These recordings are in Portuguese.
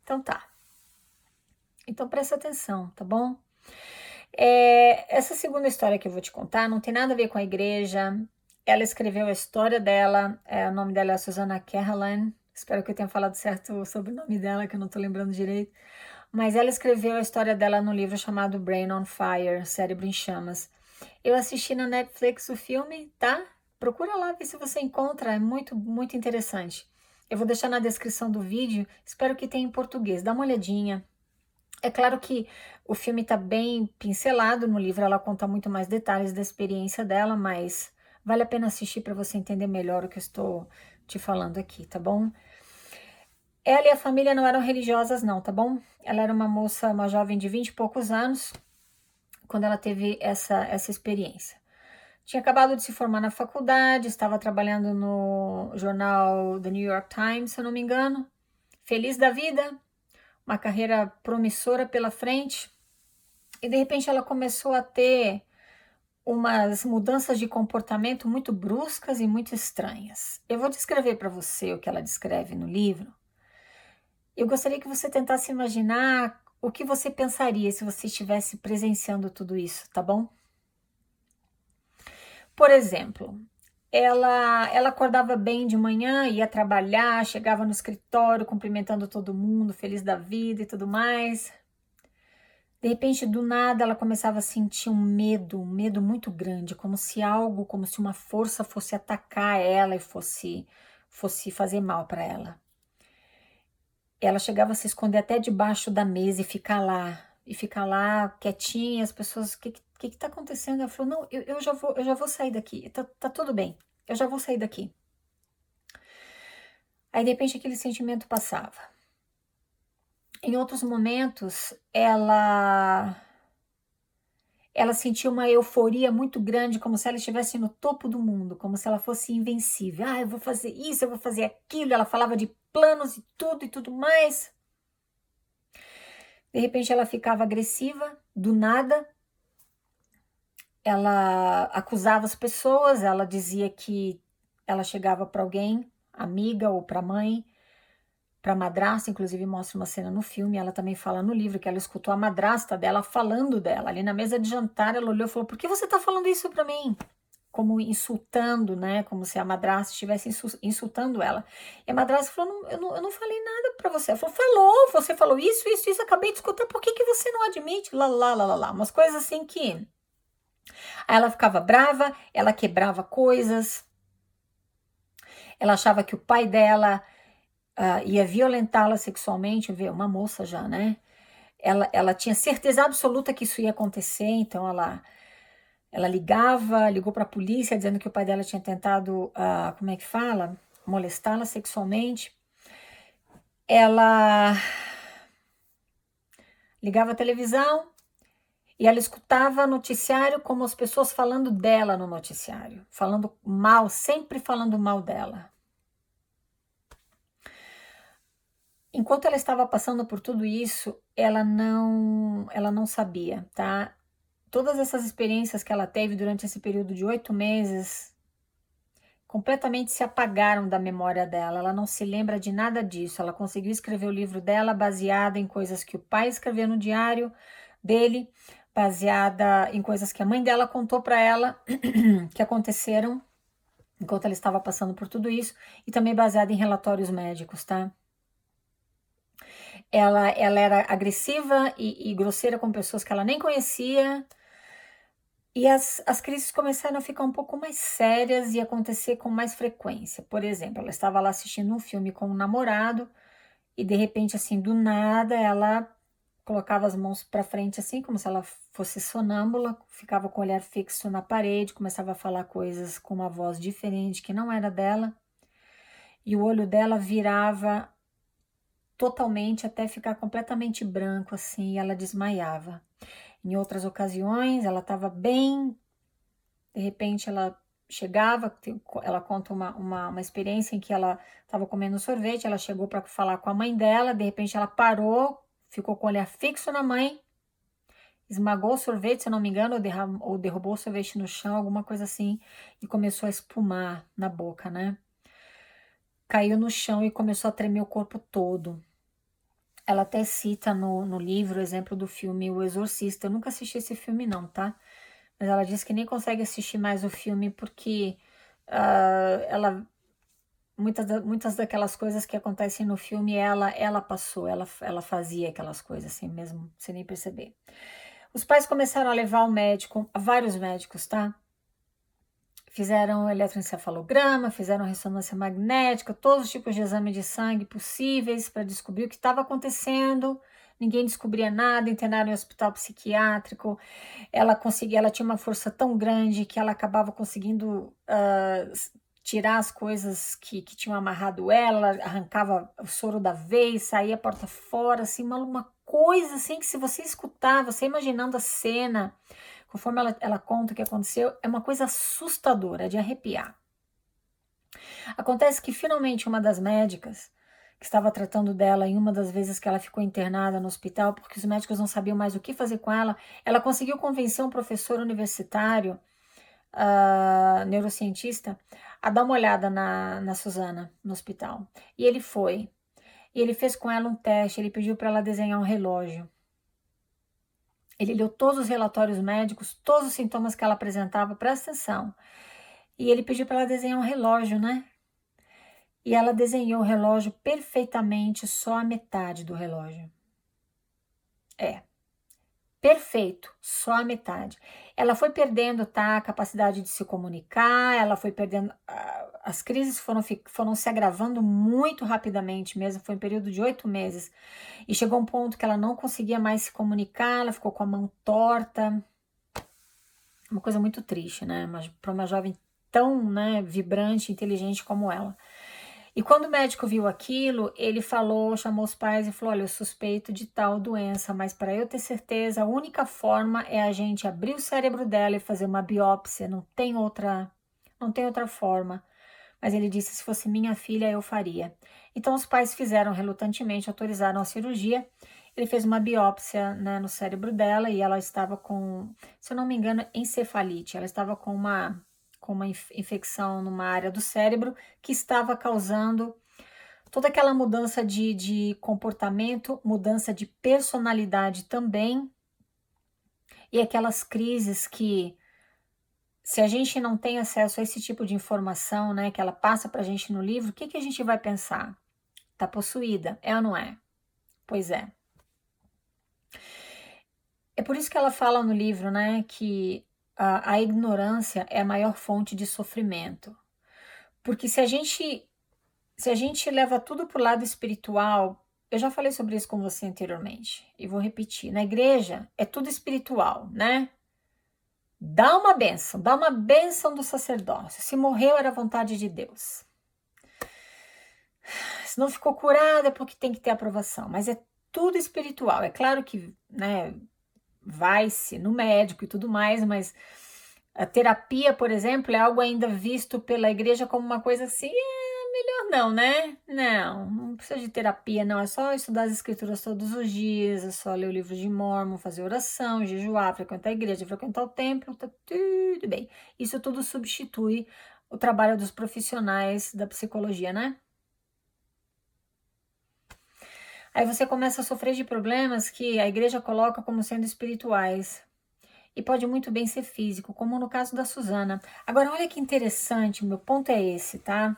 Então tá. Então presta atenção, tá bom? Essa segunda história que eu vou te contar não tem nada a ver com a igreja. Ela escreveu a história dela, o nome dela é Susannah Caroline. Espero que eu tenha falado certo sobre o nome dela, que eu não tô lembrando direito. Mas ela escreveu a história dela no livro chamado Brain on Fire, Cérebro em Chamas. Eu assisti na Netflix o filme, tá? Procura lá, ver se você encontra, é muito, muito interessante. Eu vou deixar na descrição do vídeo, espero que tenha em português, dá uma olhadinha. É claro que o filme está bem pincelado, no livro ela conta muito mais detalhes da experiência dela, mas vale a pena assistir para você entender melhor o que eu estou te falando aqui, tá bom? Ela e a família não eram religiosas não, tá bom? Ela era uma moça, uma jovem de 20 e poucos anos, quando ela teve essa experiência. Tinha acabado de se formar na faculdade, estava trabalhando no jornal The New York Times, se eu não me engano. Feliz da vida, uma carreira promissora pela frente. E de repente ela começou a ter umas mudanças de comportamento muito bruscas e muito estranhas. Eu vou descrever para você o que ela descreve no livro. Eu gostaria que você tentasse imaginar o que você pensaria se você estivesse presenciando tudo isso, tá bom? Por exemplo, ela acordava bem de manhã, ia trabalhar, chegava no escritório cumprimentando todo mundo, feliz da vida e tudo mais. De repente, do nada, ela começava a sentir um medo muito grande, como se algo, como se uma força fosse atacar ela e fosse fazer mal para ela. Ela chegava a se esconder até debaixo da mesa e ficar lá quietinha. As pessoas, o que tá acontecendo? Ela falou, não, eu já vou sair daqui, tá tudo bem, eu já vou sair daqui. Aí, de repente, aquele sentimento passava. Em outros momentos, ela sentia uma euforia muito grande, como se ela estivesse no topo do mundo, como se ela fosse invencível. Ah, eu vou fazer isso, eu vou fazer aquilo. Ela falava de planos e tudo mais. De repente ela ficava agressiva, do nada. Ela acusava as pessoas, ela dizia que ela chegava para alguém, amiga ou para mãe, para a madrasta, inclusive mostra uma cena no filme, ela também fala no livro que ela escutou a madrasta dela falando dela. Ali na mesa de jantar, ela olhou e falou, por que você está falando isso para mim? Como insultando, né? Como se a madrasta estivesse insultando ela. E a madrasta falou, eu não falei nada para você. Ela falou, você falou isso, acabei de escutar, por que você não admite? Lá. Umas coisas assim que... Aí ela ficava brava, ela quebrava coisas, ela achava que o pai dela ia violentá-la sexualmente, vê, uma moça já, né? Ela tinha certeza absoluta que isso ia acontecer, então ela ligou para a polícia dizendo que o pai dela tinha tentado, como é que fala? Molestá-la sexualmente. Ela ligava a televisão e ela escutava noticiário como as pessoas falando dela no noticiário, falando mal, sempre falando mal dela. Enquanto ela estava passando por tudo isso, ela não sabia, tá? Todas essas experiências que ela teve durante esse período de 8 meses completamente se apagaram da memória dela. Ela não se lembra de nada disso. Ela conseguiu escrever o livro dela baseada em coisas que o pai escreveu no diário dele, baseada em coisas que a mãe dela contou para ela que aconteceram enquanto ela estava passando por tudo isso, e também baseada em relatórios médicos, tá? Ela era agressiva e grosseira com pessoas que ela nem conhecia. E as crises começaram a ficar um pouco mais sérias e acontecer com mais frequência. Por exemplo, ela estava lá assistindo um filme com um namorado e de repente, assim, do nada, ela colocava as mãos para frente, assim, como se ela fosse sonâmbula, ficava com o olhar fixo na parede, começava a falar coisas com uma voz diferente que não era dela, e o olho dela virava totalmente até ficar completamente branco, assim, e ela desmaiava. Em outras ocasiões, ela estava bem. De repente ela chegava, ela conta uma experiência em que ela estava comendo sorvete, ela chegou para falar com a mãe dela, de repente ela parou, ficou com o olhar fixo na mãe, esmagou o sorvete, se eu não me engano, ou derrubou o sorvete no chão, alguma coisa assim, e começou a espumar na boca, né? Caiu no chão e começou a tremer o corpo todo. Ela até cita no livro o exemplo do filme O Exorcista. Eu nunca assisti esse filme não, tá? Mas ela diz que nem consegue assistir mais o filme porque ela muitas daquelas coisas que acontecem no filme ela passou, ela fazia aquelas coisas assim mesmo, sem nem perceber. Os pais começaram a levar o médico, vários médicos, tá? Fizeram eletroencefalograma, fizeram ressonância magnética, todos os tipos de exame de sangue possíveis para descobrir o que estava acontecendo. Ninguém descobria nada, internaram em hospital psiquiátrico. Ela tinha uma força tão grande que ela acabava conseguindo tirar as coisas que tinham amarrado ela, arrancava o soro da veia, saía a porta fora, assim, uma coisa assim que se você escutar, você imaginando a cena, conforme ela conta o que aconteceu, é uma coisa assustadora, de arrepiar. Acontece que finalmente uma das médicas que estava tratando dela em uma das vezes que ela ficou internada no hospital, porque os médicos não sabiam mais o que fazer com ela conseguiu convencer um professor universitário, neurocientista, a dar uma olhada na Susana no hospital. E ele foi. E ele fez com ela um teste, ele pediu para ela desenhar um relógio. Ele leu todos os relatórios médicos, todos os sintomas que ela apresentava, presta atenção. E ele pediu para ela desenhar um relógio, né? E ela desenhou o relógio perfeitamente, só a metade do relógio. Perfeito, só a metade. Ela foi perdendo, tá, a capacidade de se comunicar, ela foi perdendo. As crises foram se agravando muito rapidamente mesmo, foi um período de 8 meses. E chegou um ponto que ela não conseguia mais se comunicar, ela ficou com a mão torta. Uma coisa muito triste, né? Para uma jovem tão, né, vibrante, inteligente como ela. E quando o médico viu aquilo, ele chamou os pais e falou: olha, eu suspeito de tal doença, mas para eu ter certeza, a única forma é a gente abrir o cérebro dela e fazer uma biópsia, não tem outra forma. Mas ele disse: se fosse minha filha, eu faria. Então os pais fizeram relutantemente, autorizaram a cirurgia. Ele fez uma biópsia, né, no cérebro dela e ela estava com, se eu não me engano, encefalite. Ela estava com uma infecção numa área do cérebro que estava causando toda aquela mudança de comportamento, mudança de personalidade também, e aquelas crises que, se a gente não tem acesso a esse tipo de informação, né, que ela passa para a gente no livro, o que a gente vai pensar? Tá possuída, é ou não é? Pois é. É por isso que ela fala no livro, né, que a ignorância é a maior fonte de sofrimento. Porque se a gente leva tudo para o lado espiritual, eu já falei sobre isso com você anteriormente e vou repetir. Na igreja é tudo espiritual, né? Dá uma bênção do sacerdócio. Se morreu era vontade de Deus. Se não ficou curado é porque tem que ter aprovação, mas é tudo espiritual. É claro que, né, vai-se no médico e tudo mais, mas a terapia, por exemplo, é algo ainda visto pela igreja como uma coisa assim, melhor não, né? Não precisa de terapia, não. É só estudar as escrituras todos os dias, é só ler o livro de Mórmon, fazer oração, jejuar, frequentar a igreja, frequentar o templo, tá tudo bem. Isso tudo substitui o trabalho dos profissionais da psicologia, né? Aí você começa a sofrer de problemas que a igreja coloca como sendo espirituais. E pode muito bem ser físico, como no caso da Susana. Agora, olha que interessante, o meu ponto é esse, tá?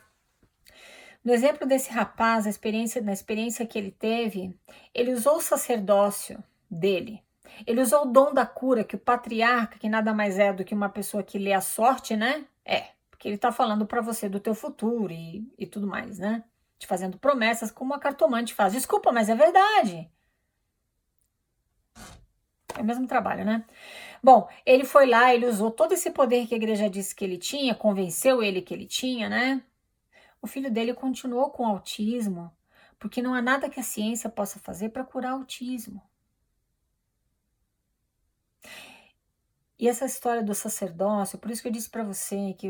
No exemplo desse rapaz, na experiência que ele teve, ele usou o sacerdócio dele. Ele usou o dom da cura, que o patriarca, que nada mais é do que uma pessoa que lê a sorte, né? Porque ele tá falando para você do teu futuro e tudo mais, né? Te fazendo promessas como a cartomante faz. Desculpa, mas é verdade. É o mesmo trabalho, né? Bom, ele foi lá, ele usou todo esse poder que a igreja disse que ele tinha, convenceu ele que ele tinha, né? O filho dele continuou com autismo, porque não há nada que a ciência possa fazer para curar autismo. E essa história do sacerdócio, por isso que eu disse para você que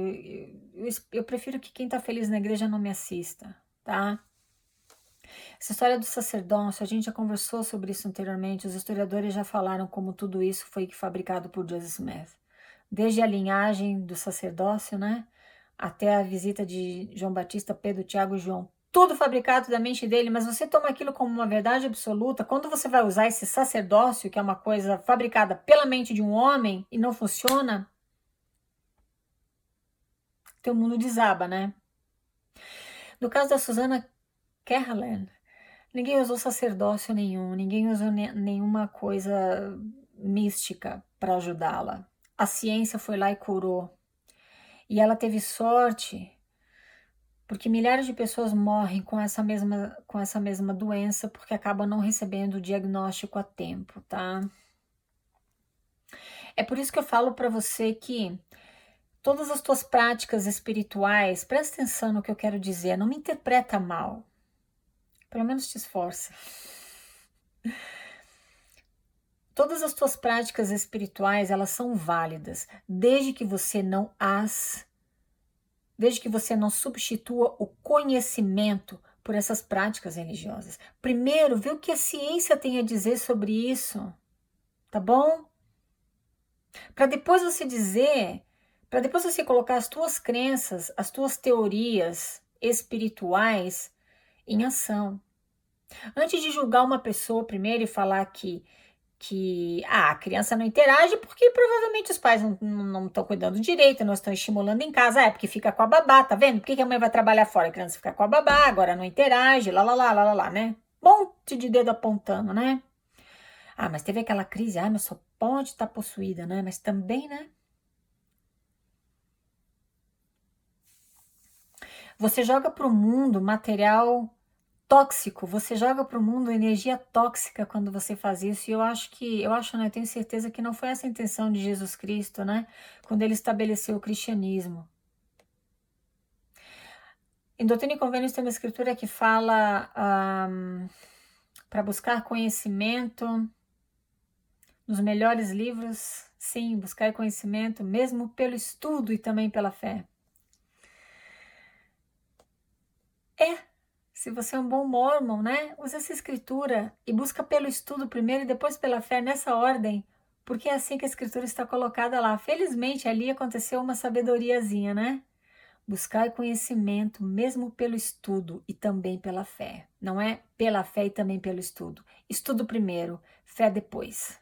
eu prefiro que quem está feliz na igreja não me assista, tá? Essa história do sacerdócio, a gente já conversou sobre isso anteriormente, os historiadores já falaram como tudo isso foi fabricado por Joseph Smith. Desde a linhagem do sacerdócio, né? Até a visita de João Batista, Pedro, Tiago e João. tudo fabricado da mente dele, mas você toma aquilo como uma verdade absoluta. Quando você vai usar esse sacerdócio, que é uma coisa fabricada pela mente de um homem e não funciona, teu mundo desaba, né? No caso da Susana Caroline, ninguém usou sacerdócio nenhum, ninguém usou nenhuma coisa mística para ajudá-la. A ciência foi lá e curou. E ela teve sorte, porque milhares de pessoas morrem com essa mesma doença porque acabam não recebendo o diagnóstico a tempo, tá? É por isso que eu falo para você que todas as tuas práticas espirituais, presta atenção no que eu quero dizer, não me interpreta mal. Pelo menos te esforça. Todas as tuas práticas espirituais, elas são válidas, desde que você não substitua o conhecimento por essas práticas religiosas. Primeiro, vê o que a ciência tem a dizer sobre isso, tá bom? Para depois você colocar as tuas crenças, as tuas teorias espirituais em ação. Antes de julgar uma pessoa primeiro e falar que a criança não interage porque provavelmente os pais não estão cuidando direito, não estão estimulando em casa, porque fica com a babá, tá vendo? Por que a mãe vai trabalhar fora? A criança fica com a babá, agora não interage, lá, né? Monte de dedo apontando, né? Ah, mas teve aquela crise, mas só pode estar possuída, né? Mas também, né? Você joga para o mundo material tóxico, você joga para o mundo energia tóxica quando você faz isso, e eu tenho certeza que não foi essa a intenção de Jesus Cristo, né? Quando ele estabeleceu o cristianismo. Em Doutrina e Convênios tem uma escritura que fala para buscar conhecimento nos melhores livros, sim, buscar conhecimento, mesmo pelo estudo e também pela fé. Se você é um bom mormon, né? Usa essa escritura e busca pelo estudo primeiro e depois pela fé, nessa ordem, porque é assim que a escritura está colocada lá. Felizmente ali aconteceu uma sabedoriazinha, né? Buscar conhecimento mesmo pelo estudo e também pela fé. Não é pela fé e também pelo estudo. Estudo primeiro, fé depois.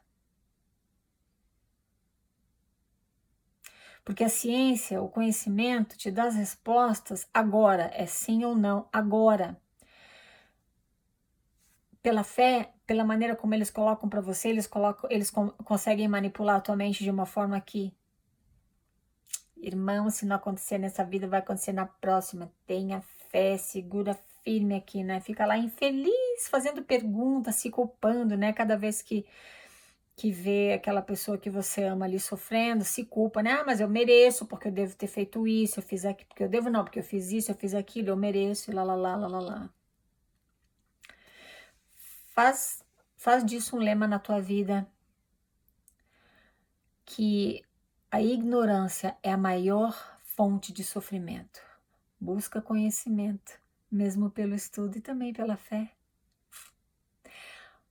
Porque a ciência, o conhecimento te dá as respostas agora, é sim ou não, agora. Pela fé, pela maneira como eles colocam para você, eles conseguem manipular a tua mente de uma forma que, irmão, se não acontecer nessa vida, vai acontecer na próxima. Tenha fé, segura firme aqui, né? Fica lá infeliz, fazendo perguntas, se culpando, né? Cada vez que vê aquela pessoa que você ama ali sofrendo, se culpa, né? Mas eu mereço, porque eu devo ter feito isso, eu fiz aquilo, porque eu devo não, porque eu fiz isso, eu fiz aquilo, eu mereço, e lá. Faz disso um lema na tua vida, que a ignorância é a maior fonte de sofrimento. Busca conhecimento, mesmo pelo estudo e também pela fé.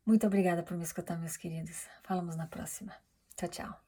Muito obrigada por me escutar, meus queridos. Falamos na próxima. Tchau, tchau.